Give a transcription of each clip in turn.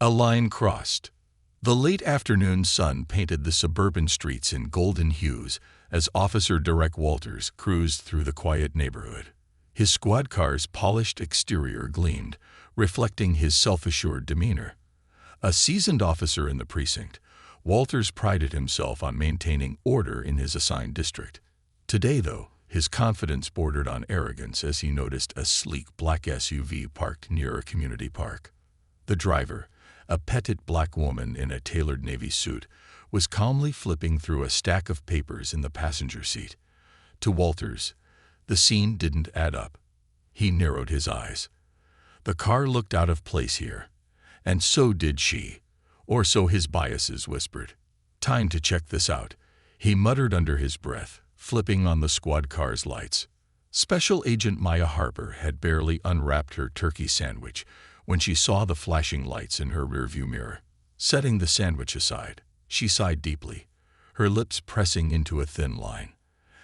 A line crossed. The late afternoon sun painted the suburban streets in golden hues as Officer Derek Walters cruised through the quiet neighborhood. His squad car's polished exterior gleamed, reflecting his self-assured demeanor. A seasoned officer in the precinct, Walters prided himself on maintaining order in his assigned district. Today, though, his confidence bordered on arrogance as he noticed a sleek black SUV parked near a community park. The driver, a petite black woman in a tailored navy suit, was calmly flipping through a stack of papers in the passenger seat. To Walters, the scene didn't add up. He narrowed his eyes. The car looked out of place here, and so did she, or so his biases whispered. Time to check this out, he muttered under his breath, flipping on the squad car's lights. Special Agent Maya Harper had barely unwrapped her turkey sandwich when she saw the flashing lights in her rearview mirror. Setting the sandwich aside, she sighed deeply, her lips pressing into a thin line.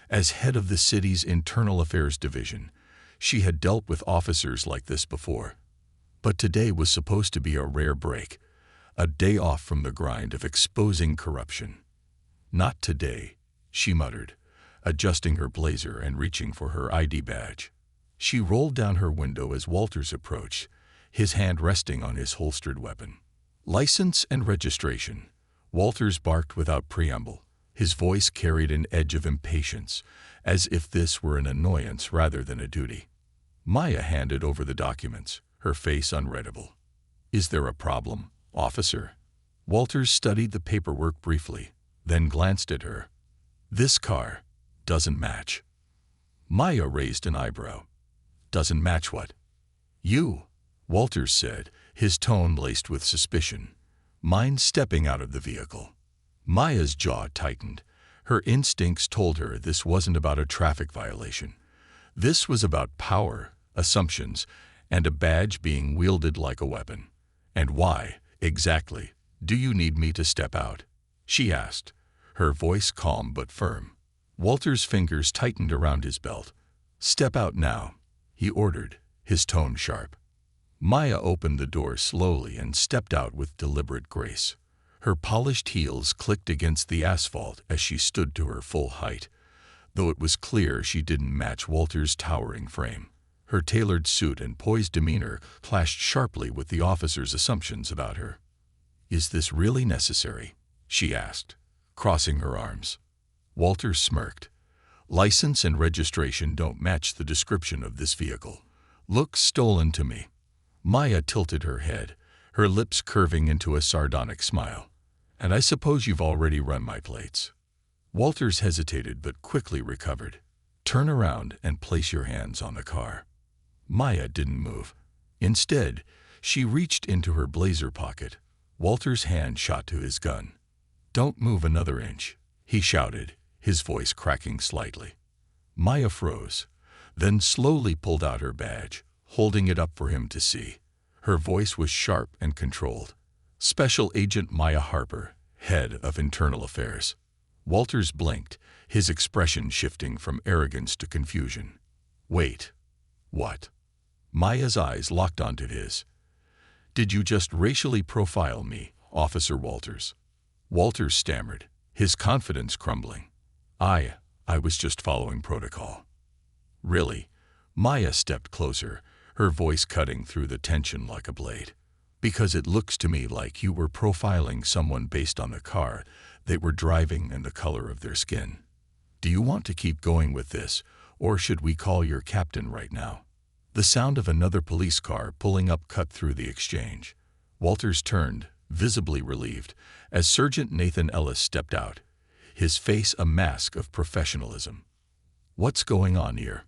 As head of the city's Internal Affairs Division, she had dealt with officers like this before. But today was supposed to be a rare break, a day off from the grind of exposing corruption. Not today, she muttered, adjusting her blazer and reaching for her ID badge. She rolled down her window as Walters approached, his hand resting on his holstered weapon. License and registration. Walters barked without preamble. His voice carried an edge of impatience, as if this were an annoyance rather than a duty. Maya handed over the documents, her face unreadable. "Is there a problem, officer?" Walters studied the paperwork briefly, then glanced at her. "This car doesn't match." Maya raised an eyebrow. "Doesn't match what?" "You," Walters said, his tone laced with suspicion. "Mind stepping out of the vehicle?" Maya's jaw tightened. Her instincts told her this wasn't about a traffic violation. This was about power, assumptions, and a badge being wielded like a weapon. "And why, exactly, do you need me to step out?" she asked, her voice calm but firm. Walter's fingers tightened around his belt. "Step out now," he ordered, his tone sharp. Maya opened the door slowly and stepped out with deliberate grace. Her polished heels clicked against the asphalt as she stood to her full height, though it was clear she didn't match Walter's towering frame. Her tailored suit and poised demeanor clashed sharply with the officer's assumptions about her. "Is this really necessary?" she asked, crossing her arms. Walter smirked. "License and registration don't match the description of this vehicle. Looks stolen to me." Maya tilted her head, her lips curving into a sardonic smile. "And I suppose you've already run my plates." Walters hesitated but quickly recovered. "Turn around and place your hands on the car." Maya didn't move. Instead, she reached into her blazer pocket. Walter's hand shot to his gun. "Don't move another inch," he shouted, his voice cracking slightly. Maya froze, then slowly pulled out her badge, holding it up for him to see. Her voice was sharp and controlled. "Special Agent Maya Harper, Head of Internal Affairs." Walters blinked, his expression shifting from arrogance to confusion. "Wait. What?" Maya's eyes locked onto his. "Did you just racially profile me, Officer Walters?" Walters stammered, his confidence crumbling. I was just following protocol." "Really?" Maya stepped closer, her voice cutting through the tension like a blade. "Because it looks to me like you were profiling someone based on the car they were driving and the color of their skin. Do you want to keep going with this, or should we call your captain right now?" The sound of another police car pulling up cut through the exchange. Walters turned, visibly relieved, as Sergeant Nathan Ellis stepped out, his face a mask of professionalism. "What's going on here?"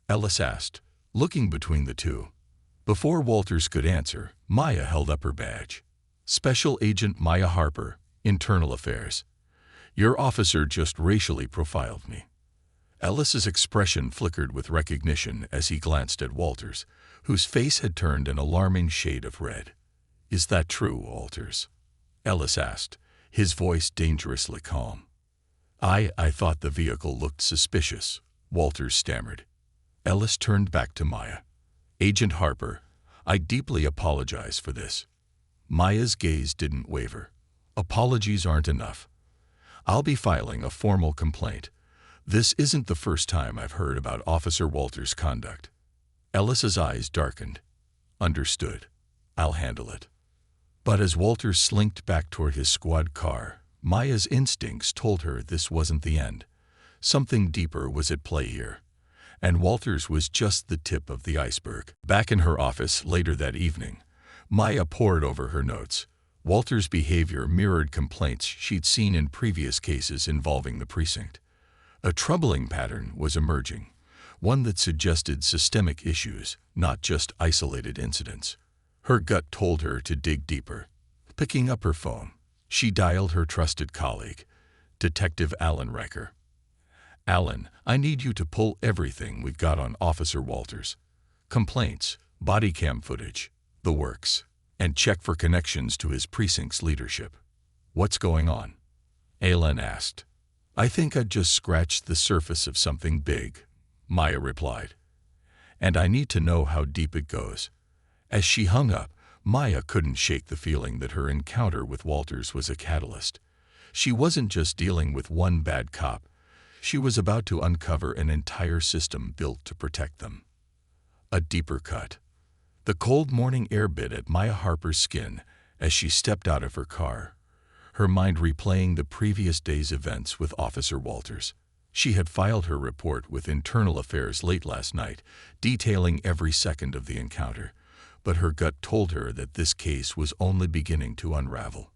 Ellis asked, looking between the two. Before Walters could answer, Maya held up her badge. "Special Agent Maya Harper, Internal Affairs. Your officer just racially profiled me." Ellis's expression flickered with recognition as he glanced at Walters, whose face had turned an alarming shade of red. "Is that true, Walters?" Ellis asked, his voice dangerously calm. I thought the vehicle looked suspicious," Walters stammered. Ellis turned back to Maya. "Agent Harper, I deeply apologize for this." Maya's gaze didn't waver. Apologies aren't enough. I'll be filing a formal complaint. This isn't the first time I've heard about Officer Walters' conduct. Ellis's eyes darkened. Understood. I'll handle it. But as Walters slinked back toward his squad car, Maya's instincts told her this wasn't the end. Something deeper was at play here. And Walters was just the tip of the iceberg. Back in her office later that evening, Maya pored over her notes. Walters' behavior mirrored complaints she'd seen in previous cases involving the precinct. A troubling pattern was emerging, one that suggested systemic issues, not just isolated incidents. Her gut told her to dig deeper. Picking up her phone, she dialed her trusted colleague, Detective Alan Riker. "Alan, I need you to pull everything we've got on Officer Walters. Complaints, body cam footage, the works, and check for connections to his precinct's leadership." "What's going on?" Alan asked. "I think I'd just scratched the surface of something big," Maya replied. "And I need to know how deep it goes." As she hung up, Maya couldn't shake the feeling that her encounter with Walters was a catalyst. She wasn't just dealing with one bad cop. She was about to uncover an entire system built to protect them. A deeper cut. The cold morning air bit at Maya Harper's skin as she stepped out of her car, her mind replaying the previous day's events with Officer Walters. She had filed her report with Internal Affairs late last night, detailing every second of the encounter, but her gut told her that this case was only beginning to unravel.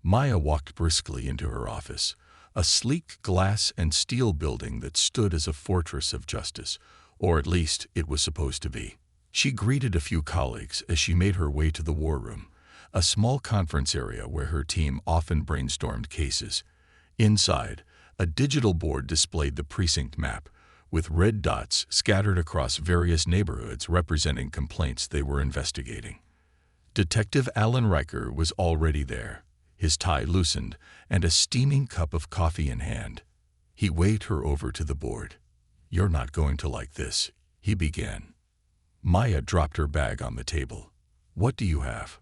Maya walked briskly into her office, a sleek glass and steel building that stood as a fortress of justice, or at least it was supposed to be. She greeted a few colleagues as she made her way to the war room, a small conference area where her team often brainstormed cases. Inside, a digital board displayed the precinct map, with red dots scattered across various neighborhoods representing complaints they were investigating. Detective Alan Riker was already there, his tie loosened and a steaming cup of coffee in hand. He waved her over to the board. "You're not going to like this," he began. Maya dropped her bag on the table. "What do you have?"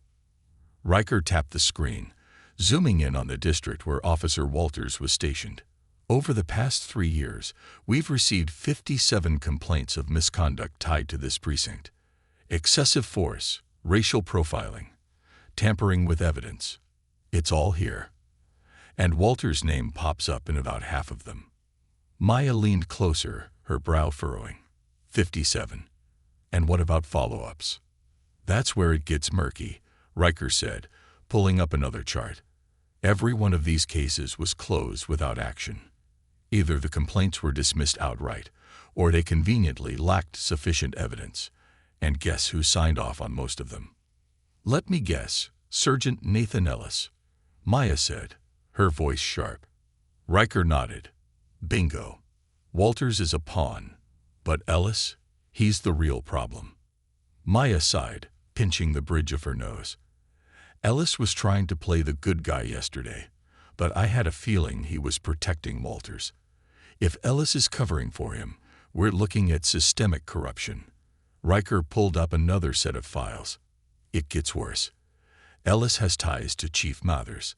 Riker tapped the screen, zooming in on the district where Officer Walters was stationed. "Over the past 3 years, we've received 57 complaints of misconduct tied to this precinct. Excessive force, racial profiling, tampering with evidence. It's all here." And Walters' name pops up in about half of them. Maya leaned closer, her brow furrowing. 57. And what about follow-ups? "That's where it gets murky," Riker said, pulling up another chart. "Every one of these cases was closed without action. Either the complaints were dismissed outright, or they conveniently lacked sufficient evidence. And guess who signed off on most of them?" "Let me guess, Sergeant Nathan Ellis," Maya said, her voice sharp. Riker nodded. "Bingo. Walters is a pawn, but Ellis, he's the real problem." Maya sighed, pinching the bridge of her nose. "Ellis was trying to play the good guy yesterday, but I had a feeling he was protecting Walters. If Ellis is covering for him, we're looking at systemic corruption." Riker pulled up another set of files. "It gets worse. Ellis has ties to Chief Mathers.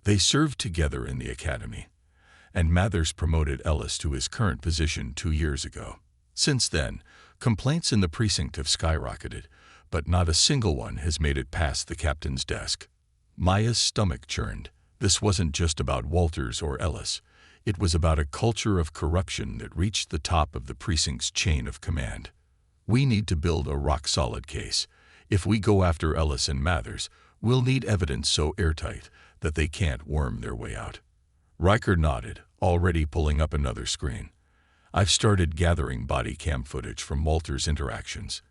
They served together in the academy, and Mathers promoted Ellis to his current position 2 years ago. Since then, complaints in the precinct have skyrocketed, but not a single one has made it past the captain's desk." Maya's stomach churned. This wasn't just about Walters or Ellis. It was about a culture of corruption that reached the top of the precinct's chain of command. "We need to build a rock-solid case. If we go after Ellis and Mathers, we'll need evidence so airtight that they can't worm their way out." Riker nodded, already pulling up another screen. "I've started gathering body cam footage from Walters' interactions.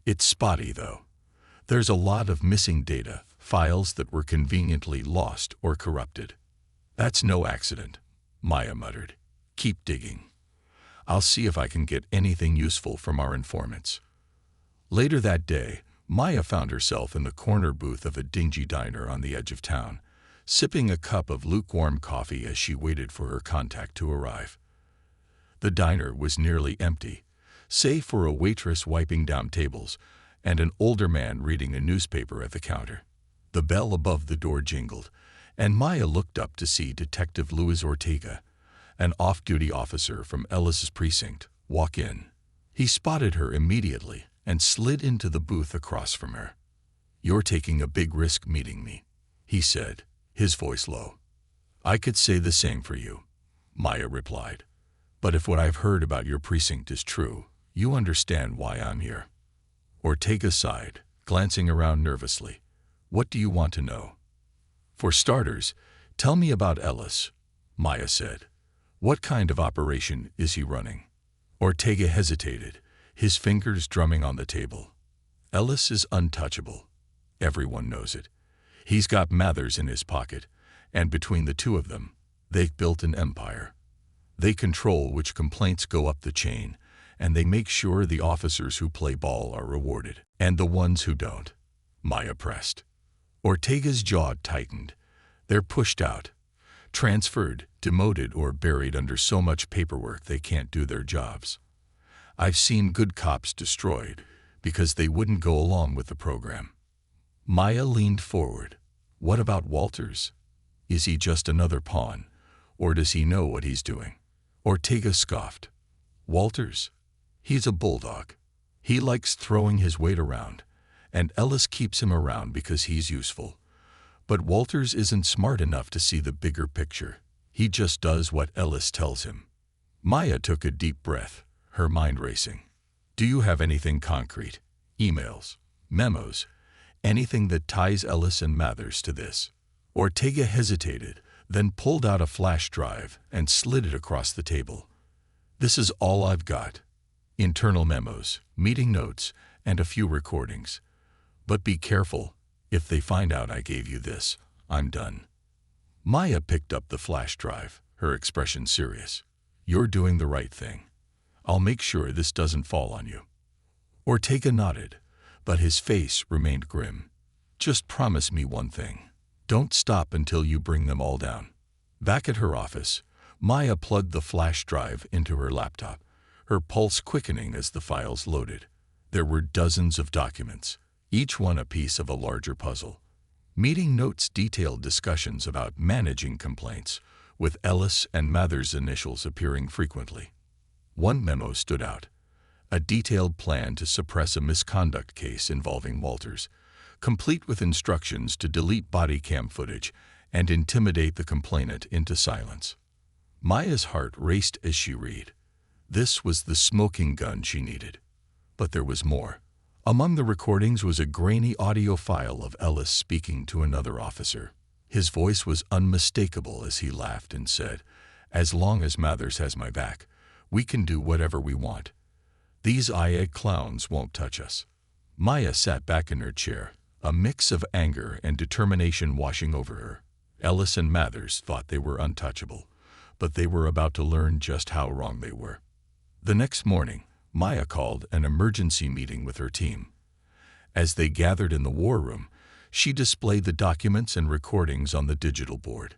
It's spotty, though. There's a lot of missing data, files that were conveniently lost or corrupted." "That's no accident," Maya muttered. "Keep digging. I'll see if I can get anything useful from our informants." Later that day, Maya found herself in the corner booth of a dingy diner on the edge of town, sipping a cup of lukewarm coffee as she waited for her contact to arrive. The diner was nearly empty, save for a waitress wiping down tables and an older man reading a newspaper at the counter. The bell above the door jingled, and Maya looked up to see Detective Luis Ortega, an off-duty officer from Ellis's precinct, walk in. He spotted her immediately and slid into the booth across from her. "You're taking a big risk meeting me," he said, his voice low. "I could say the same for you," Maya replied. "But if what I've heard about your precinct is true, you understand why I'm here." Ortega sighed, glancing around nervously. "What do you want to know?" "For starters, tell me about Ellis," Maya said. "What kind of operation is he running?" Ortega hesitated, his fingers drumming on the table. "Ellis is untouchable. Everyone knows it. He's got Mathers in his pocket, and between the two of them, they've built an empire. They control which complaints go up the chain, and they make sure the officers who play ball are rewarded, and the ones who don't," Maya pressed. Ortega's jaw tightened. "They're pushed out, transferred, demoted, or buried under so much paperwork they can't do their jobs. I've seen good cops destroyed because they wouldn't go along with the program." Maya leaned forward. "What about Walters? Is he just another pawn, or does he know what he's doing?" Ortega scoffed. "Walters? He's a bulldog. He likes throwing his weight around, and Ellis keeps him around because he's useful. But Walters isn't smart enough to see the bigger picture. He just does what Ellis tells him." Maya took a deep breath, her mind racing. "Do you have anything concrete? Emails? Memos? Anything that ties Ellis and Mathers to this?" Ortega hesitated, then pulled out a flash drive and slid it across the table. "This is all I've got. Internal memos, meeting notes, and a few recordings. But be careful. If they find out I gave you this, I'm done." Maya picked up the flash drive, her expression serious. "You're doing the right thing. I'll make sure this doesn't fall on you." Ortega nodded, but his face remained grim. "Just promise me one thing. Don't stop until you bring them all down." Back at her office, Maya plugged the flash drive into her laptop, her pulse quickening as the files loaded. There were dozens of documents, each one a piece of a larger puzzle. Meeting notes detailed discussions about managing complaints, with Ellis and Mathers' initials appearing frequently. One memo stood out: a detailed plan to suppress a misconduct case involving Walters, complete with instructions to delete body cam footage and intimidate the complainant into silence. Maya's heart raced as she read. This was the smoking gun she needed. But there was more. Among the recordings was a grainy audio file of Ellis speaking to another officer. His voice was unmistakable as he laughed and said, "As long as Mathers has my back, we can do whatever we want. These IA clowns won't touch us." Maya sat back in her chair, a mix of anger and determination washing over her. Ellis and Mathers thought they were untouchable, but they were about to learn just how wrong they were. The next morning, Maya called an emergency meeting with her team. As they gathered in the war room, she displayed the documents and recordings on the digital board.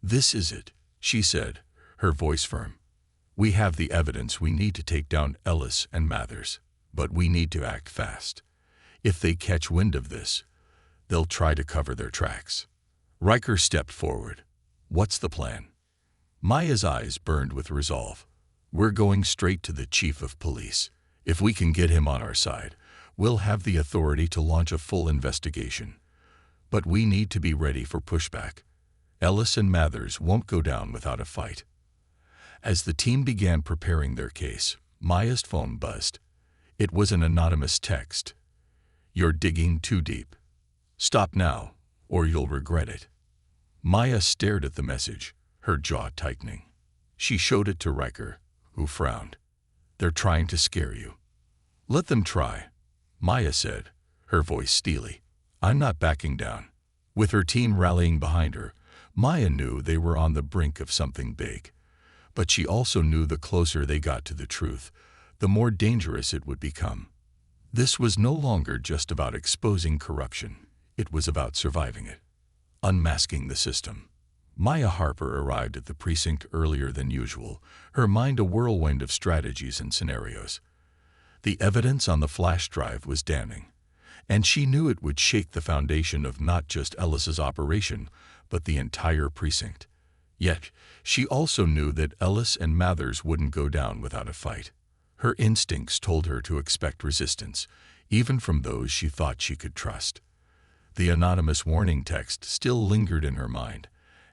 "This is it," she said, her voice firm. "We have the evidence we need to take down Ellis and Mathers, but we need to act fast. If they catch wind of this, they'll try to cover their tracks." Riker stepped forward. "What's the plan?" Maya's eyes burned with resolve. "We're going straight to the chief of police. If we can get him on our side, we'll have the authority to launch a full investigation. But we need to be ready for pushback. Ellis and Mathers won't go down without a fight." As the team began preparing their case, Maya's phone buzzed. It was an anonymous text. "You're digging too deep. Stop now, or you'll regret it." Maya stared at the message, her jaw tightening. She showed it to Riker, who frowned. "They're trying to scare you." "Let them try," Maya said, her voice steely. "I'm not backing down." With her team rallying behind her, Maya knew they were on the brink of something big. But she also knew the closer they got to the truth, the more dangerous it would become. This was no longer just about exposing corruption. It was about surviving it. Unmasking the system. Maya Harper arrived at the precinct earlier than usual, her mind a whirlwind of strategies and scenarios. The evidence on the flash drive was damning. And she knew it would shake the foundation of not just Ellis's operation, but the entire precinct. Yet, she also knew that Ellis and Mathers wouldn't go down without a fight. Her instincts told her to expect resistance, even from those she thought she could trust. The anonymous warning text still lingered in her mind,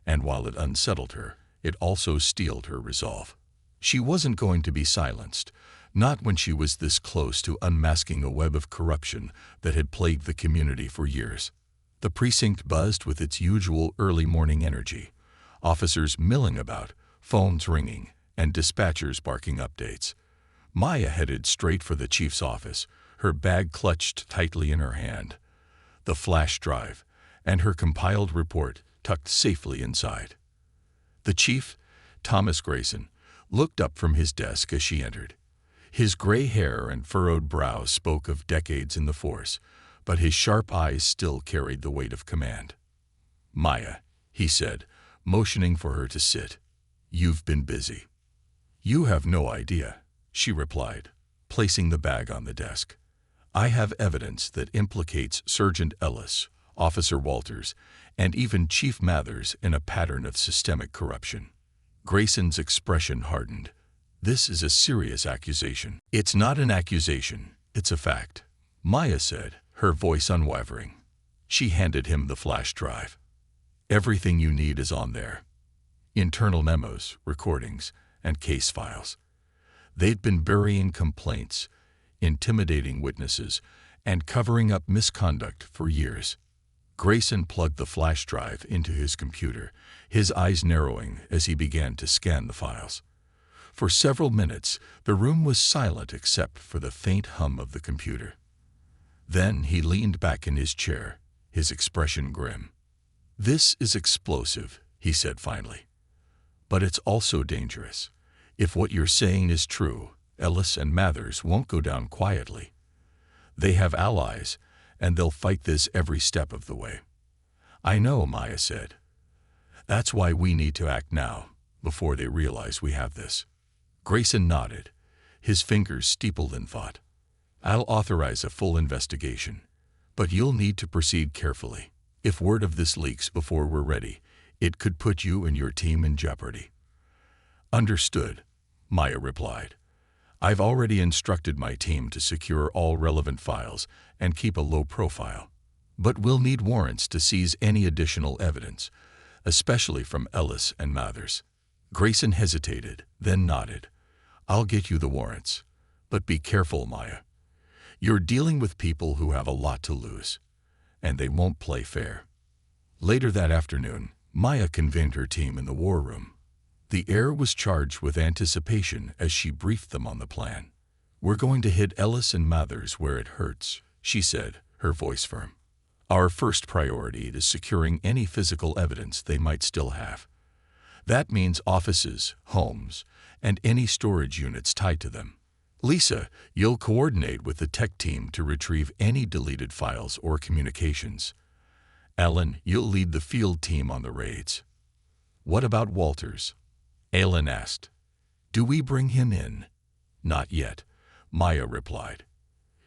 and while it unsettled her, it also steeled her resolve. She wasn't going to be silenced, not when she was this close to unmasking a web of corruption that had plagued the community for years. The precinct buzzed with its usual early morning energy, officers milling about, phones ringing, and dispatchers barking updates. Maya headed straight for the chief's office, her bag clutched tightly in her hand, the flash drive, and her compiled report tucked safely inside. The chief, Thomas Grayson, looked up from his desk as she entered. His gray hair and furrowed brow spoke of decades in the force, but his sharp eyes still carried the weight of command. "Maya," he said, motioning for her to sit. "You've been busy." "You have no idea," she replied, placing the bag on the desk. "I have evidence that implicates Sergeant Ellis, Officer Walters, and even Chief Mathers in a pattern of systemic corruption." Grayson's expression hardened. "This is a serious accusation." "It's not an accusation, it's a fact," Maya said, her voice unwavering. She handed him the flash drive. "Everything you need is on there. Internal memos, recordings, and case files. They'd been burying complaints, intimidating witnesses, and covering up misconduct for years." Grayson plugged the flash drive into his computer, his eyes narrowing as he began to scan the files. For several minutes, the room was silent except for the faint hum of the computer. Then he leaned back in his chair, his expression grim. "This is explosive," he said finally. "But it's also dangerous. If what you're saying is true, Ellis and Mathers won't go down quietly. They have allies, and they'll fight this every step of the way." "I know," Maya said. "That's why we need to act now, before they realize we have this." Grayson nodded, his fingers steepled in thought. "I'll authorize a full investigation, but you'll need to proceed carefully. If word of this leaks before we're ready, it could put you and your team in jeopardy." "Understood," Maya replied. "I've already instructed my team to secure all relevant files and keep a low profile. But we'll need warrants to seize any additional evidence, especially from Ellis and Mathers." Grayson hesitated, then nodded. "I'll get you the warrants. But be careful, Maya. You're dealing with people who have a lot to lose, and they won't play fair." Later that afternoon, Maya convened her team in the war room. The air was charged with anticipation as she briefed them on the plan. "We're going to hit Ellis and Mathers where it hurts," she said, her voice firm. "Our first priority is securing any physical evidence they might still have. That means offices, homes, and any storage units tied to them. Lisa, you'll coordinate with the tech team to retrieve any deleted files or communications. Alan, you'll lead the field team on the raids." "What about Walters?" Alan asked. "Do we bring him in?" "Not yet," Maya replied.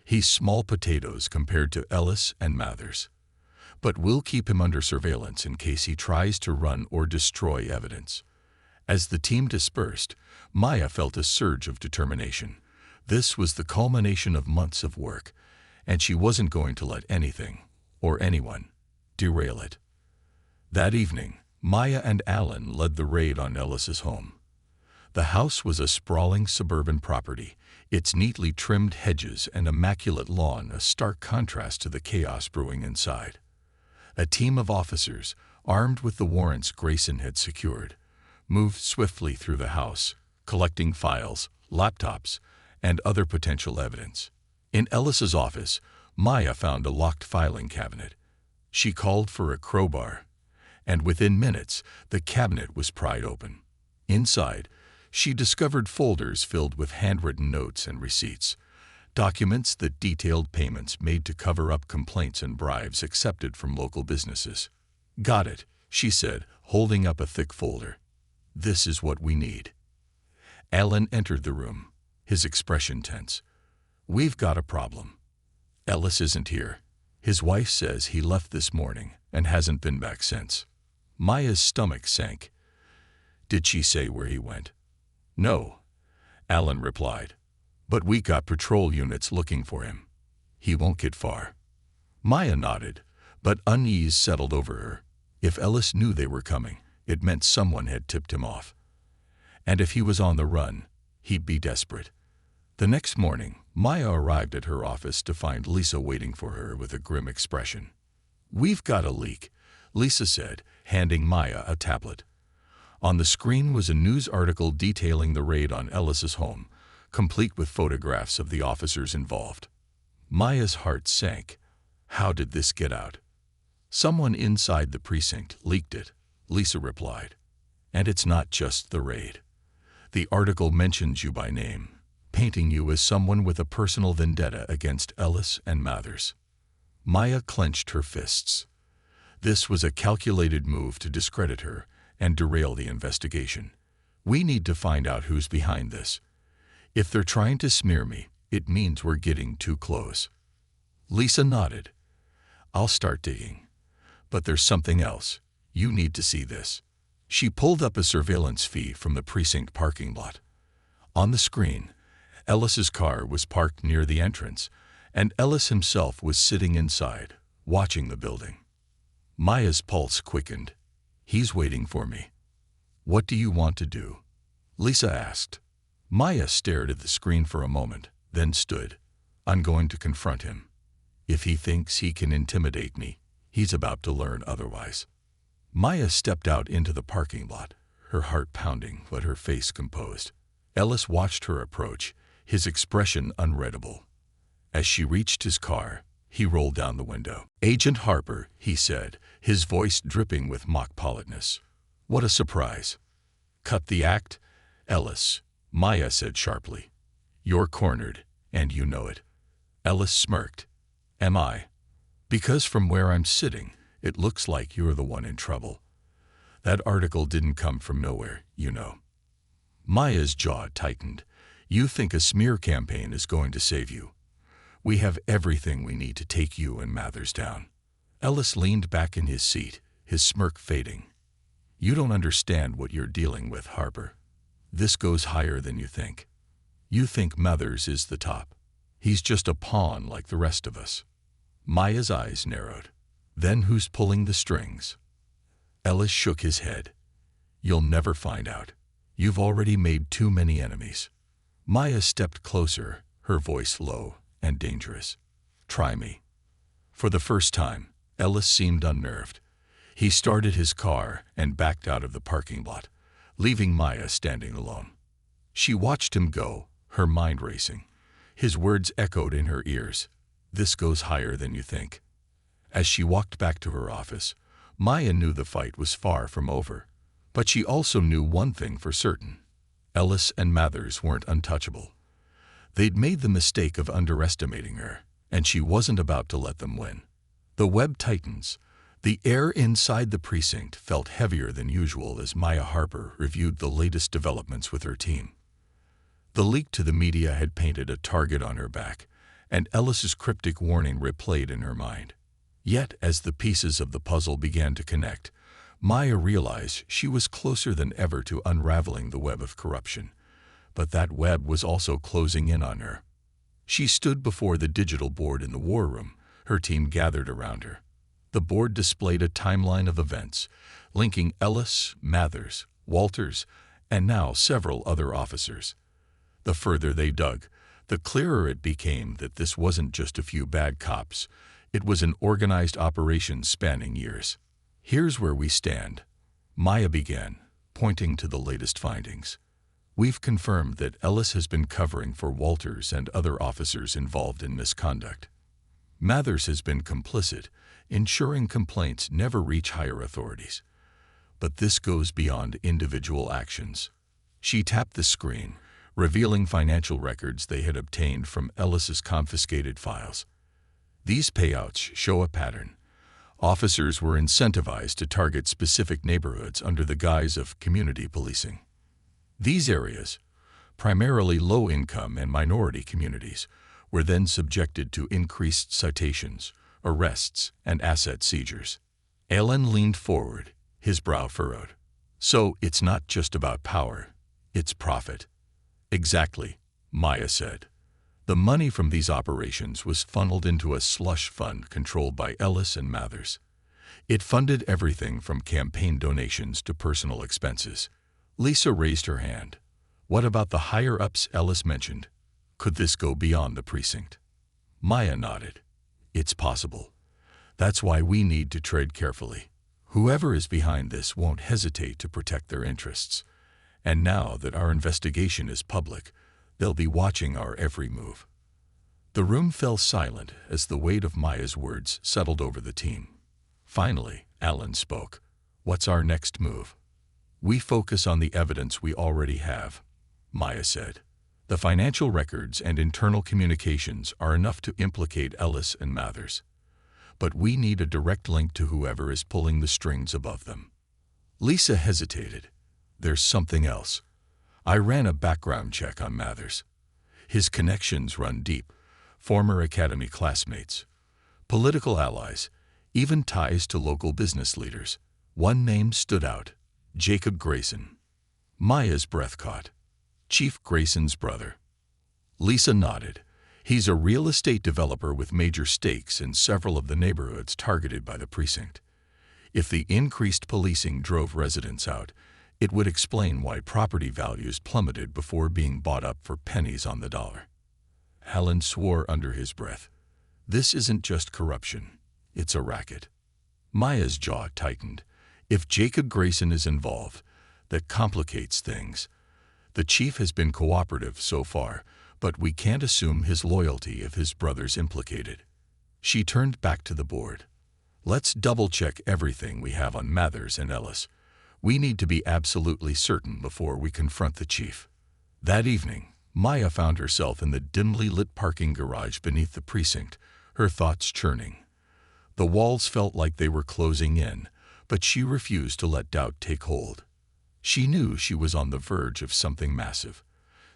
"He's small potatoes compared to Ellis and Mathers. But we'll keep him under surveillance in case he tries to run or destroy evidence." As the team dispersed, Maya felt a surge of determination. This was the culmination of months of work, and she wasn't going to let anything, or anyone, derail it. That evening, Maya and Alan led the raid on Ellis's home. The house was a sprawling suburban property, its neatly trimmed hedges and immaculate lawn a stark contrast to the chaos brewing inside. A team of officers, armed with the warrants Grayson had secured, moved swiftly through the house, collecting files, laptops, and other potential evidence. In Ellis's office, Maya found a locked filing cabinet. She called for a crowbar, and within minutes, the cabinet was pried open. Inside, she discovered folders filled with handwritten notes and receipts, documents that detailed payments made to cover up complaints and bribes accepted from local businesses. "Got it," she said, holding up a thick folder. "This is what we need." Alan entered the room, his expression tense. "We've got a problem. Ellis isn't here, His wife says he left this morning and hasn't been back since. Maya's stomach sank. Did she say where he went? No, Alan replied. But we got patrol units looking for him. He won't get far. Maya nodded, but unease settled over her. If Ellis knew they were coming, it meant someone had tipped him off. And if he was on the run, he'd be desperate. The next morning, Maya arrived at her office to find Lisa waiting for her with a grim expression. "We've got a leak," Lisa said, handing Maya a tablet. On the screen was a news article detailing the raid on Ellis's home, complete with photographs of the officers involved. Maya's heart sank. How did this get out? "Someone inside the precinct leaked it," Lisa replied. "And it's not just the raid. The article mentions you by name, painting you as someone with a personal vendetta against Ellis and Mathers." Maya clenched her fists. This was a calculated move to discredit her and derail the investigation. "We need to find out who's behind this. If they're trying to smear me, it means we're getting too close." Lisa nodded. "I'll start digging. But there's something else. You need to see this." She pulled up a surveillance feed from the precinct parking lot. On the screen, Ellis's car was parked near the entrance, and Ellis himself was sitting inside, watching the building. Maya's pulse quickened. "He's waiting for me." "What do you want to do?" Lisa asked. Maya stared at the screen for a moment, then stood. "I'm going to confront him. If he thinks he can intimidate me, he's about to learn otherwise." Maya stepped out into the parking lot, her heart pounding but her face composed. Ellis watched her approach, his expression unreadable. As she reached his car, he rolled down the window. "Agent Harper," he said, his voice dripping with mock politeness. "What a surprise." "Cut the act, Ellis," Maya said sharply. "You're cornered, and you know it." Ellis smirked. "Am I?" "Because from where I'm sitting, it looks like you're the one in trouble. That article didn't come from nowhere, you know." Maya's jaw tightened. "You think a smear campaign is going to save you? We have everything we need to take you and Mathers down." Ellis leaned back in his seat, his smirk fading. "You don't understand what you're dealing with, Harper. This goes higher than you think. You think Mathers is the top. He's just a pawn like the rest of us." Maya's eyes narrowed. "Then who's pulling the strings?" Ellis shook his head. "You'll never find out. You've already made too many enemies." Maya stepped closer, her voice low and dangerous. "Try me." For the first time, Ellis seemed unnerved. He started his car and backed out of the parking lot, leaving Maya standing alone. She watched him go, her mind racing. His words echoed in her ears. "This goes higher than you think." As she walked back to her office, Maya knew the fight was far from over. But she also knew one thing for certain. Ellis and Mathers weren't untouchable. They'd made the mistake of underestimating her, and she wasn't about to let them win. The web tightens. The air inside the precinct felt heavier than usual as Maya Harper reviewed the latest developments with her team. The leak to the media had painted a target on her back, and Ellis's cryptic warning replayed in her mind. Yet, as the pieces of the puzzle began to connect, Maya realized she was closer than ever to unraveling the web of corruption. But that web was also closing in on her. She stood before the digital board in the war room, her team gathered around her. The board displayed a timeline of events, linking Ellis, Mathers, Walters, and now several other officers. The further they dug, the clearer it became that this wasn't just a few bad cops. It was an organized operation spanning years. "Here's where we stand," Maya began, pointing to the latest findings. "We've confirmed that Ellis has been covering for Walters and other officers involved in misconduct. Mathers has been complicit, ensuring complaints never reach higher authorities. But this goes beyond individual actions." She tapped the screen, revealing financial records they had obtained from Ellis's confiscated files. These payouts show a pattern. Officers were incentivized to target specific neighborhoods under the guise of community policing. These areas, primarily low-income and minority communities, were then subjected to increased citations, arrests, and asset seizures. Alan leaned forward, his brow furrowed. So it's not just about power, it's profit. Exactly, Maya said. The money from these operations was funneled into a slush fund controlled by Ellis and Mathers. It funded everything from campaign donations to personal expenses. Lisa raised her hand. What about the higher-ups Ellis mentioned? Could this go beyond the precinct? Maya nodded. It's possible. That's why we need to tread carefully. Whoever is behind this won't hesitate to protect their interests. And now that our investigation is public, they'll be watching our every move. The room fell silent as the weight of Maya's words settled over the team. Finally, Alan spoke. What's our next move? We focus on the evidence we already have, Maya said. The financial records and internal communications are enough to implicate Ellis and Mathers. But we need a direct link to whoever is pulling the strings above them. Lisa hesitated. There's something else. I ran a background check on Mathers. His connections run deep. Former academy classmates, political allies, even ties to local business leaders. One name stood out, Jacob Grayson. Maya's breath caught. Chief Grayson's brother. Lisa nodded. He's a real estate developer with major stakes in several of the neighborhoods targeted by the precinct. If the increased policing drove residents out, it would explain why property values plummeted before being bought up for pennies on the dollar. Alan swore under his breath. This isn't just corruption, it's a racket. Maya's jaw tightened. If Jacob Grayson is involved, that complicates things. The chief has been cooperative so far, but we can't assume his loyalty if his brother's implicated. She turned back to the board. Let's double-check everything we have on Mathers and Ellis. We need to be absolutely certain before we confront the chief. That evening, Maya found herself in the dimly lit parking garage beneath the precinct, her thoughts churning. The walls felt like they were closing in, but she refused to let doubt take hold. She knew she was on the verge of something massive,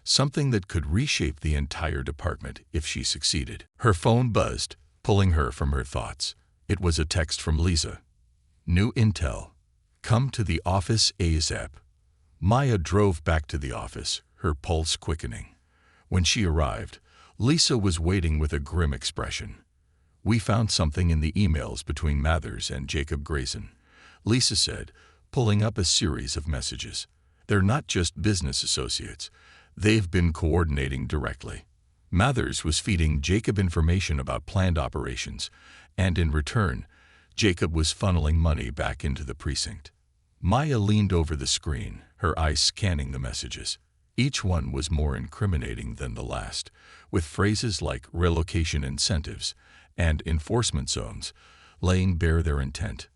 something that could reshape the entire department if she succeeded. Her phone buzzed, pulling her from her thoughts. It was a text from Lisa. New intel. Come to the office ASAP. Maya drove back to the office, her pulse quickening. When she arrived, Lisa was waiting with a grim expression. We found something in the emails between Mathers and Jacob Grayson, Lisa said, pulling up a series of messages. They're not just business associates. They've been coordinating directly. Mathers was feeding Jacob information about planned operations, and in return, Jacob was funneling money back into the precinct. Maya leaned over the screen, her eyes scanning the messages. Each one was more incriminating than the last, with phrases like relocation incentives and enforcement zones laying bare their intent.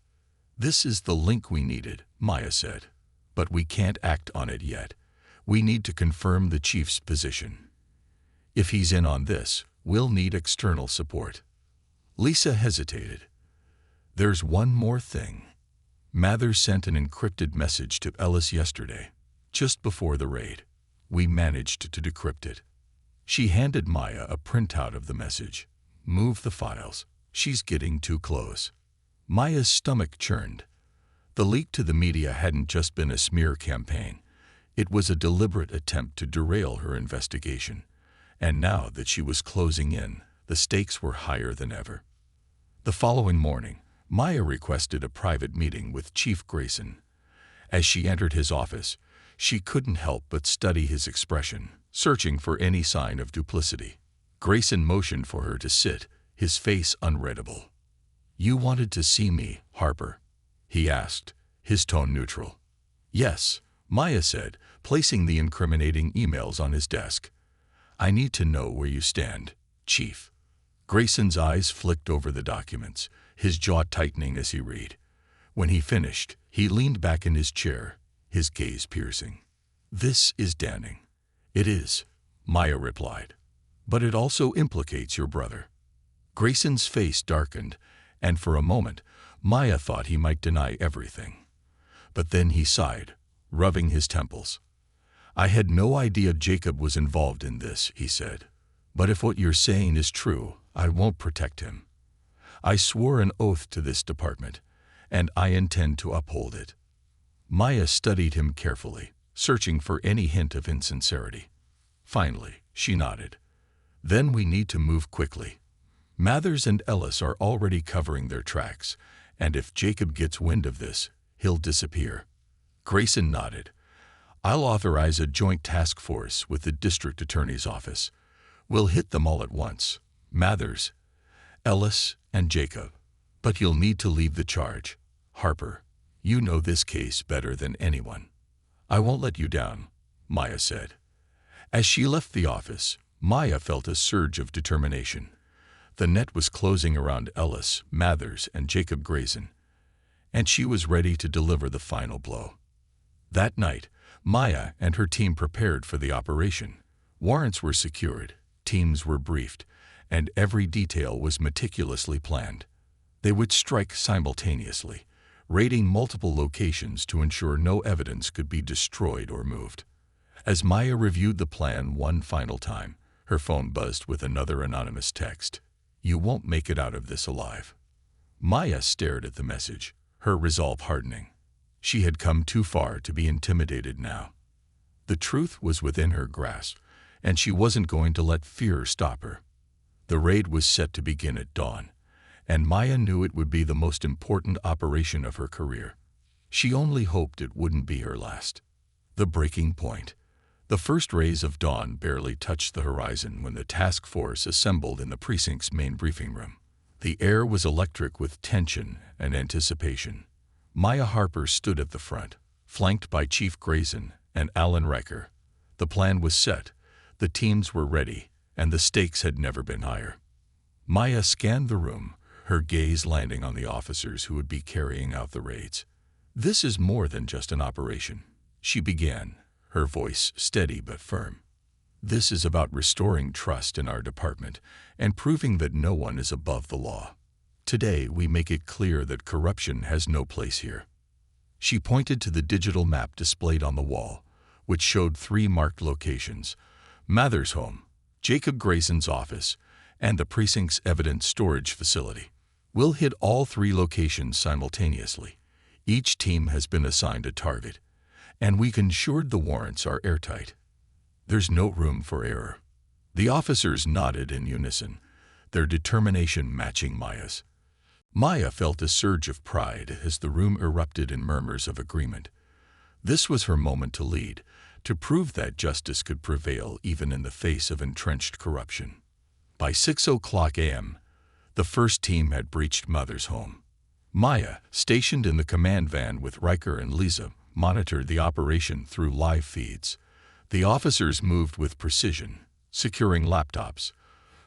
This is the link we needed, Maya said. But we can't act on it yet. We need to confirm the chief's position. If he's in on this, we'll need external support. Lisa hesitated. There's one more thing. Mathers sent an encrypted message to Ellis yesterday, just before the raid. We managed to decrypt it. She handed Maya a printout of the message. Move the files. She's getting too close. Maya's stomach churned. The leak to the media hadn't just been a smear campaign. It was a deliberate attempt to derail her investigation. And now that she was closing in, the stakes were higher than ever. The following morning, Maya requested a private meeting with Chief Grayson. As she entered his office, she couldn't help but study his expression, searching for any sign of duplicity. Grayson motioned for her to sit, his face unreadable. You wanted to see me, Harper? He asked, his tone neutral. Yes, Maya said, placing the incriminating emails on his desk. I need to know where you stand, Chief. Grayson's eyes flicked over the documents, his jaw tightening as he read. When he finished, he leaned back in his chair, his gaze piercing. This is damning. It is, Maya replied. But it also implicates your brother. Grayson's face darkened, and for a moment, Maya thought he might deny everything. But then he sighed, rubbing his temples. I had no idea Jacob was involved in this, he said. But if what you're saying is true, I won't protect him. I swore an oath to this department, and I intend to uphold it. Maya studied him carefully, searching for any hint of insincerity. Finally, she nodded. Then we need to move quickly. Mathers and Ellis are already covering their tracks, and if Jacob gets wind of this, he'll disappear. Grayson nodded. I'll authorize a joint task force with the district attorney's office. We'll hit them all at once. Mathers, Ellis, and Jacob. But you'll need to lead the charge. Harper, you know this case better than anyone. I won't let you down, Maya said. As she left the office, Maya felt a surge of determination. The net was closing around Ellis, Mathers, and Jacob Grayson, and she was ready to deliver the final blow. That night, Maya and her team prepared for the operation. Warrants were secured, teams were briefed, and every detail was meticulously planned. They would strike simultaneously, raiding multiple locations to ensure no evidence could be destroyed or moved. As Maya reviewed the plan one final time, her phone buzzed with another anonymous text. You won't make it out of this alive. Maya stared at the message, her resolve hardening. She had come too far to be intimidated now. The truth was within her grasp, and she wasn't going to let fear stop her. The raid was set to begin at dawn, and Maya knew it would be the most important operation of her career. She only hoped it wouldn't be her last. The breaking point. The first rays of dawn barely touched the horizon when the task force assembled in the precinct's main briefing room. The air was electric with tension and anticipation. Maya Harper stood at the front, flanked by Chief Grayson and Alan Riker. The plan was set, the teams were ready, and the stakes had never been higher. Maya scanned the room, her gaze landing on the officers who would be carrying out the raids. This is more than just an operation, she began, her voice steady but firm. This is about restoring trust in our department and proving that no one is above the law. Today, we make it clear that corruption has no place here. She pointed to the digital map displayed on the wall, which showed 3 marked locations: Mathers' home, Jacob Grayson's office, and the precinct's evidence storage facility. We'll hit all 3 locations simultaneously. Each team has been assigned a target, and we've ensured the warrants are airtight. There's no room for error. The officers nodded in unison, their determination matching Maya's. Maya felt a surge of pride as the room erupted in murmurs of agreement. This was her moment to lead, to prove that justice could prevail even in the face of entrenched corruption. By 6:00 a.m., the first team had breached Mother's home. Maya, stationed in the command van with Riker and Lisa, monitored the operation through live feeds. The officers moved with precision, securing laptops,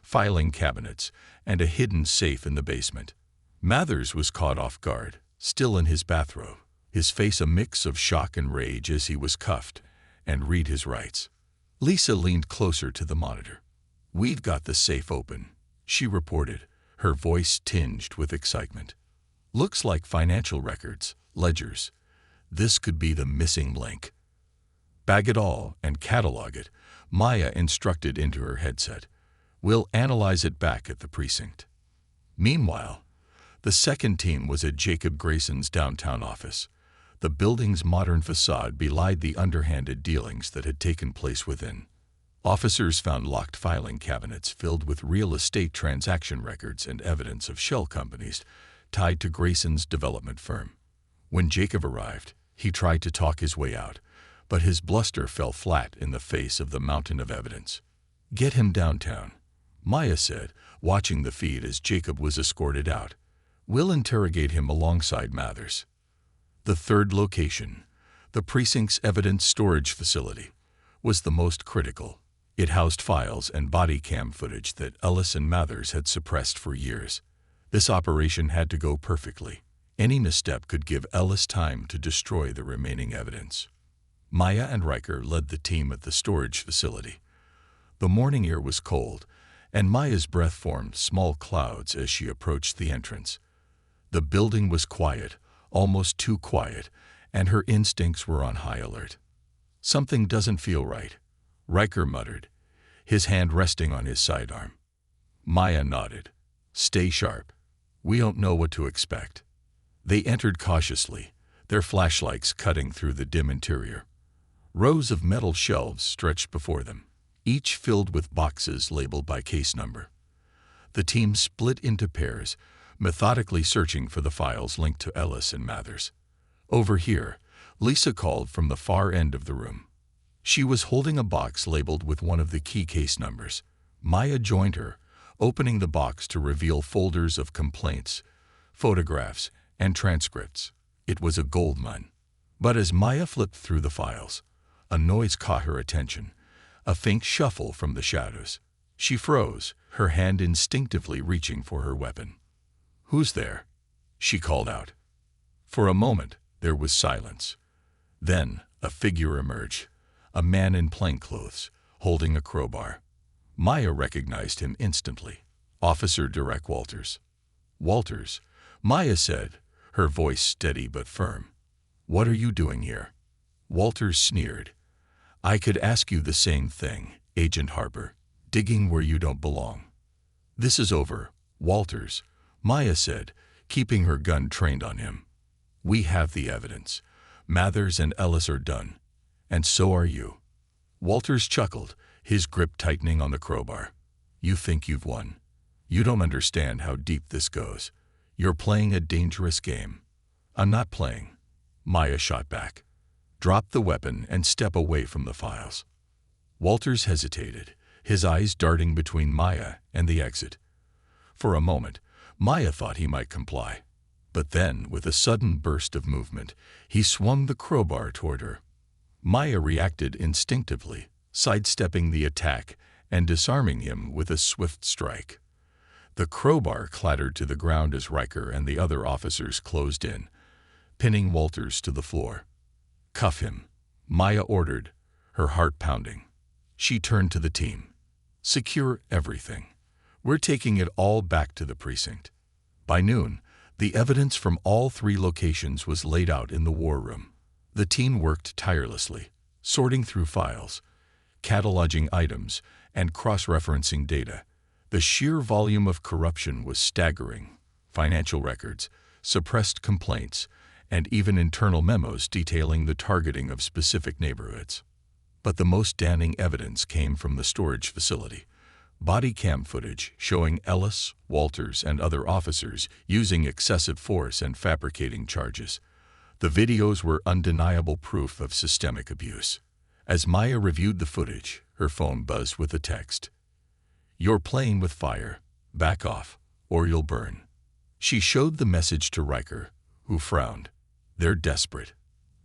filing cabinets, and a hidden safe in the basement. Mathers was caught off guard, still in his bathrobe, his face a mix of shock and rage as he was cuffed and read his rights. Lisa leaned closer to the monitor. We've got the safe open, she reported, her voice tinged with excitement. Looks like financial records, ledgers. This could be the missing link. Bag it all and catalog it, Maya instructed into her headset. We'll analyze it back at the precinct. Meanwhile, the second team was at Jacob Grayson's downtown office. The building's modern facade belied the underhanded dealings that had taken place within. Officers found locked filing cabinets filled with real estate transaction records and evidence of shell companies tied to Grayson's development firm. When Jacob arrived, he tried to talk his way out, but his bluster fell flat in the face of the mountain of evidence. Get him downtown, Maya said, watching the feed as Jacob was escorted out. We'll interrogate him alongside Mathers. The third location, the precinct's evidence storage facility, was the most critical. It housed files and body cam footage that Ellis and Mathers had suppressed for years. This operation had to go perfectly. Any misstep could give Ellis time to destroy the remaining evidence. Maya and Riker led the team at the storage facility. The morning air was cold, and Maya's breath formed small clouds as she approached the entrance. The building was quiet, almost too quiet, and her instincts were on high alert. Something doesn't feel right, Riker muttered, his hand resting on his sidearm. Maya nodded. Stay sharp. We don't know what to expect." They entered cautiously, their flashlights cutting through the dim interior. Rows of metal shelves stretched before them, each filled with boxes labeled by case number. The team split into pairs, methodically searching for the files linked to Ellis and Mathers. "Over here," Lisa called from the far end of the room. She was holding a box labeled with one of the key case numbers. Maya joined her, opening the box to reveal folders of complaints, photographs, and transcripts. It was a goldmine. But as Maya flipped through the files, a noise caught her attention, a faint shuffle from the shadows. She froze, her hand instinctively reaching for her weapon. "Who's there?" she called out. For a moment, there was silence. Then, a figure emerged, a man in plainclothes, holding a crowbar. Maya recognized him instantly. Officer Derek Walters. "Walters," Maya said, her voice steady but firm. "What are you doing here?" Walters sneered. "I could ask you the same thing, Agent Harper. Digging where you don't belong." "This is over, Walters," Maya said, keeping her gun trained on him. "We have the evidence. Mathers and Ellis are done. And so are you." Walters chuckled, his grip tightening on the crowbar. "You think you've won. You don't understand how deep this goes. You're playing a dangerous game." "I'm not playing," Maya shot back. "Drop the weapon and step away from the files." Walters hesitated, his eyes darting between Maya and the exit. For a moment, Maya thought he might comply. But then, with a sudden burst of movement, he swung the crowbar toward her. Maya reacted instinctively, sidestepping the attack and disarming him with a swift strike. The crowbar clattered to the ground as Riker and the other officers closed in, pinning Walters to the floor. "Cuff him," Maya ordered, her heart pounding. She turned to the team. "Secure everything. We're taking it all back to the precinct." By noon, the evidence from all 3 locations was laid out in the war room. The team worked tirelessly, sorting through files, cataloging items, and cross-referencing data. The sheer volume of corruption was staggering. Financial records, suppressed complaints, and even internal memos detailing the targeting of specific neighborhoods. But the most damning evidence came from the storage facility. Body cam footage showing Ellis, Walters, and other officers using excessive force and fabricating charges. The videos were undeniable proof of systemic abuse. As Maya reviewed the footage, her phone buzzed with a text. "You're playing with fire. Back off, or you'll burn." She showed the message to Riker, who frowned. "They're desperate.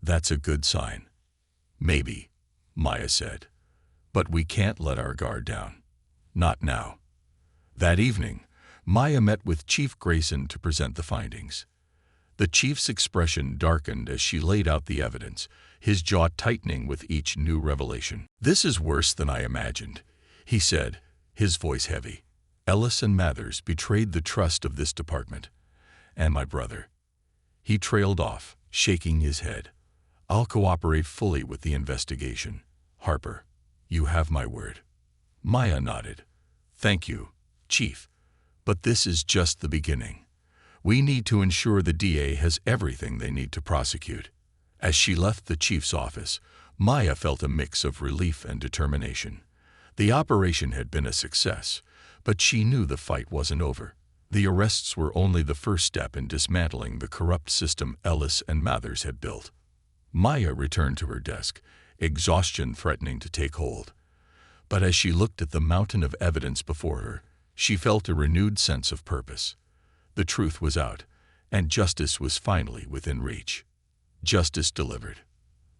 That's a good sign." "Maybe," Maya said. "But we can't let our guard down. Not now." That evening, Maya met with Chief Grayson to present the findings. The chief's expression darkened as she laid out the evidence, his jaw tightening with each new revelation. "This is worse than I imagined," he said, his voice heavy. "Ellis and Mathers betrayed the trust of this department. And my brother." He trailed off, shaking his head. "I'll cooperate fully with the investigation. Harper, you have my word." Maya nodded. "Thank you, Chief. But this is just the beginning. We need to ensure the DA has everything they need to prosecute." As she left the chief's office, Maya felt a mix of relief and determination. The operation had been a success, but she knew the fight wasn't over. The arrests were only the first step in dismantling the corrupt system Ellis and Mathers had built. Maya returned to her desk, exhaustion threatening to take hold. But as she looked at the mountain of evidence before her, she felt a renewed sense of purpose. The truth was out, and justice was finally within reach. Justice delivered.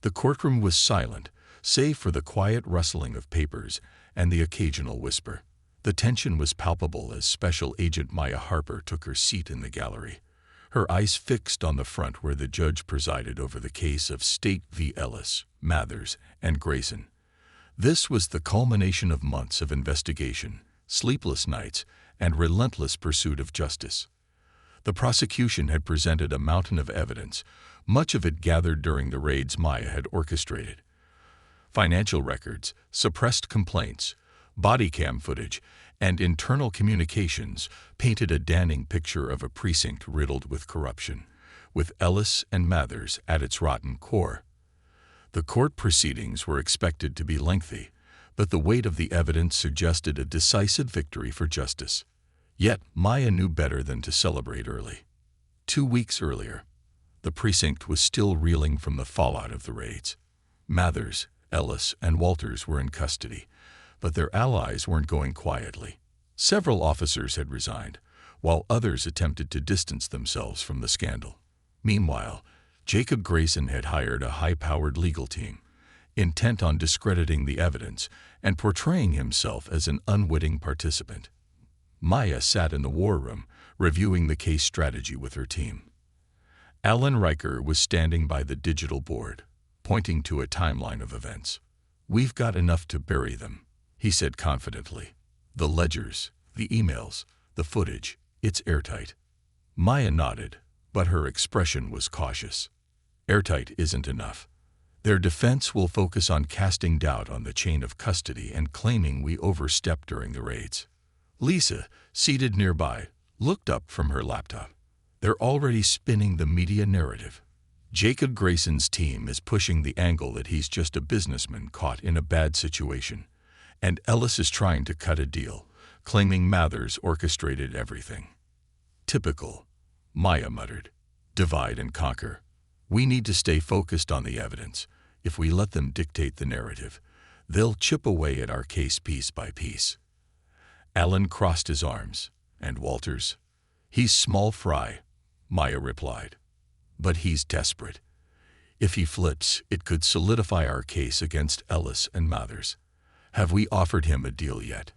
The courtroom was silent, save for the quiet rustling of papers and the occasional whisper. The tension was palpable as Special Agent Maya Harper took her seat in the gallery, her eyes fixed on the front where the judge presided over the case of State v. Ellis, Mathers, and Grayson. This was the culmination of months of investigation, sleepless nights, and relentless pursuit of justice. The prosecution had presented a mountain of evidence, much of it gathered during the raids Maya had orchestrated. Financial records, suppressed complaints, body cam footage, and internal communications painted a damning picture of a precinct riddled with corruption, with Ellis and Mathers at its rotten core. The court proceedings were expected to be lengthy, but the weight of the evidence suggested a decisive victory for justice. Yet Maya knew better than to celebrate early. 2 weeks earlier, the precinct was still reeling from the fallout of the raids. Mathers, Ellis, and Walters were in custody, but their allies weren't going quietly. Several officers had resigned, while others attempted to distance themselves from the scandal. Meanwhile, Jacob Grayson had hired a high-powered legal team, intent on discrediting the evidence and portraying himself as an unwitting participant. Maya sat in the war room, reviewing the case strategy with her team. Alan Riker was standing by the digital board, pointing to a timeline of events. "We've got enough to bury them," he said confidently. "The ledgers, the emails, the footage, it's airtight." Maya nodded, but her expression was cautious. "Airtight isn't enough. Their defense will focus on casting doubt on the chain of custody and claiming we overstepped during the raids." Lisa, seated nearby, looked up from her laptop. "They're already spinning the media narrative. Jacob Grayson's team is pushing the angle that he's just a businessman caught in a bad situation, and Ellis is trying to cut a deal, claiming Mathers orchestrated everything." "Typical," Maya muttered. "Divide and conquer. We need to stay focused on the evidence. If we let them dictate the narrative, they'll chip away at our case piece by piece." Alan crossed his arms. "And Walters?" "He's small fry," Maya replied. "But he's desperate. If he flips, it could solidify our case against Ellis and Mathers. Have we offered him a deal yet?"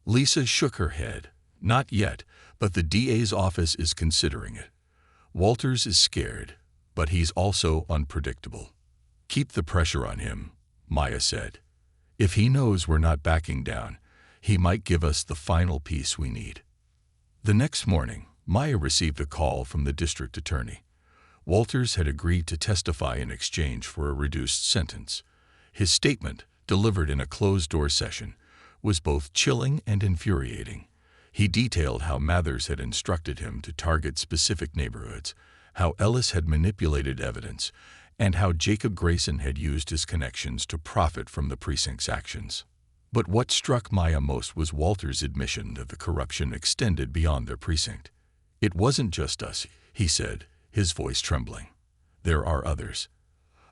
Lisa shook her head. "Not yet, but the DA's office is considering it. Walters is scared, but he's also unpredictable." "Keep the pressure on him," Maya said. "If he knows we're not backing down, he might give us the final piece we need." The next morning, Maya received a call from the district attorney. Walters had agreed to testify in exchange for a reduced sentence. His statement, delivered in a closed-door session, was both chilling and infuriating. He detailed how Mathers had instructed him to target specific neighborhoods, how Ellis had manipulated evidence, and how Jacob Grayson had used his connections to profit from the precinct's actions. But what struck Maya most was Walters' admission that the corruption extended beyond their precinct. "It wasn't just us," he said, his voice trembling. "There are others.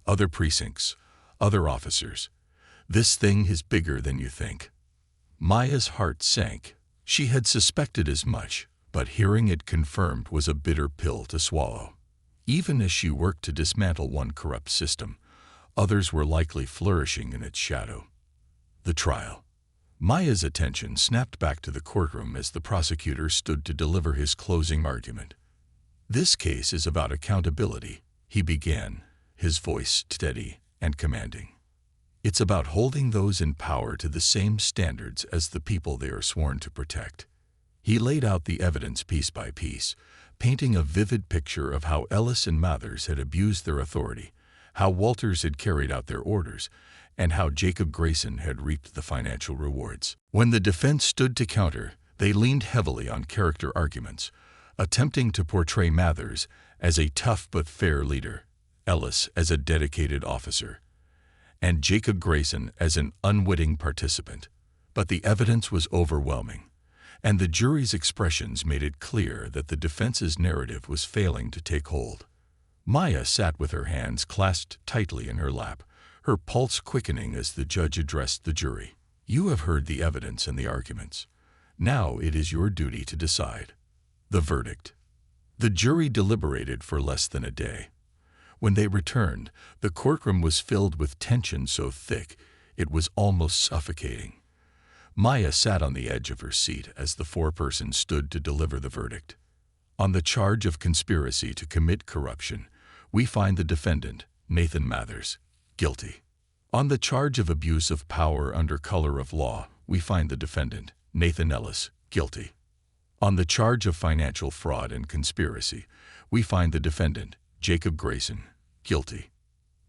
Other precincts, other officers. This thing is bigger than you think." Maya's heart sank. She had suspected as much, but hearing it confirmed was a bitter pill to swallow. Even as she worked to dismantle one corrupt system, others were likely flourishing in its shadow. The trial. Maya's attention snapped back to the courtroom as the prosecutor stood to deliver his closing argument. "This case is about accountability," he began, his voice steady and commanding. "It's about holding those in power to the same standards as the people they are sworn to protect." He laid out the evidence piece by piece, painting a vivid picture of how Ellis and Mathers had abused their authority, how Walters had carried out their orders, and how Jacob Grayson had reaped the financial rewards. When the defense stood to counter, they leaned heavily on character arguments, attempting to portray Mathers as a tough but fair leader, Ellis as a dedicated officer, and Jacob Grayson as an unwitting participant. But the evidence was overwhelming, and the jury's expressions made it clear that the defense's narrative was failing to take hold. Maya sat with her hands clasped tightly in her lap, her pulse quickening as the judge addressed the jury. "You have heard the evidence and the arguments. Now it is your duty to decide." The verdict. The jury deliberated for less than a day. When they returned, the courtroom was filled with tension so thick it was almost suffocating. Maya sat on the edge of her seat as the foreperson stood to deliver the verdict. "On the charge of conspiracy to commit corruption, we find the defendant, Nathan Mathers, guilty. On the charge of abuse of power under color of law, we find the defendant, Nathan Ellis, guilty. On the charge of financial fraud and conspiracy, we find the defendant, Jacob Grayson, guilty."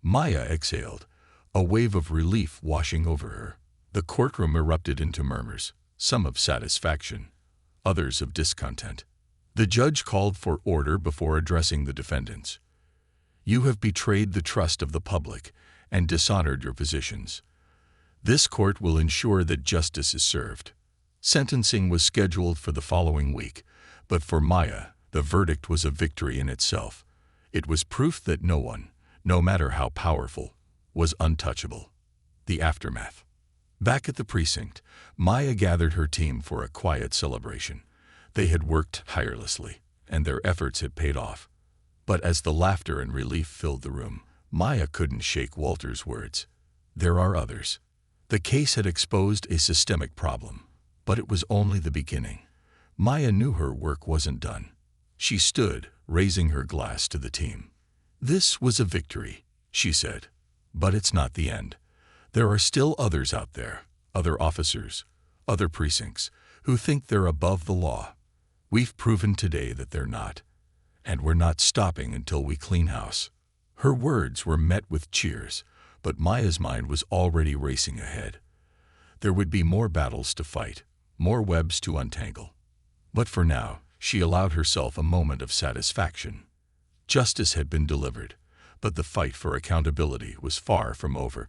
Maya exhaled, a wave of relief washing over her. The courtroom erupted into murmurs. some of satisfaction, others of discontent. The judge called for order before addressing the defendants. You have betrayed the trust of the public and dishonored your positions. This court will ensure that justice is served. Sentencing was scheduled for the following week, but for Maya, the verdict was a victory in itself. It was proof that no one, no matter how powerful, was untouchable. The aftermath. Back at the precinct, Maya gathered her team for a quiet celebration. They had worked tirelessly, and their efforts had paid off. But as the laughter and relief filled the room, Maya couldn't shake Walter's words. There are others. The case had exposed a systemic problem, but it was only the beginning. Maya knew her work wasn't done. She stood, raising her glass to the team. This was a victory, she said, but it's not the end. There are still others out there, other officers, other precincts, who think they're above the law. We've proven today that they're not, and we're not stopping until we clean house. Her words were met with cheers, but Maya's mind was already racing ahead. There would be more battles to fight, more webs to untangle. But for now, she allowed herself a moment of satisfaction. Justice had been delivered, but the fight for accountability was far from over.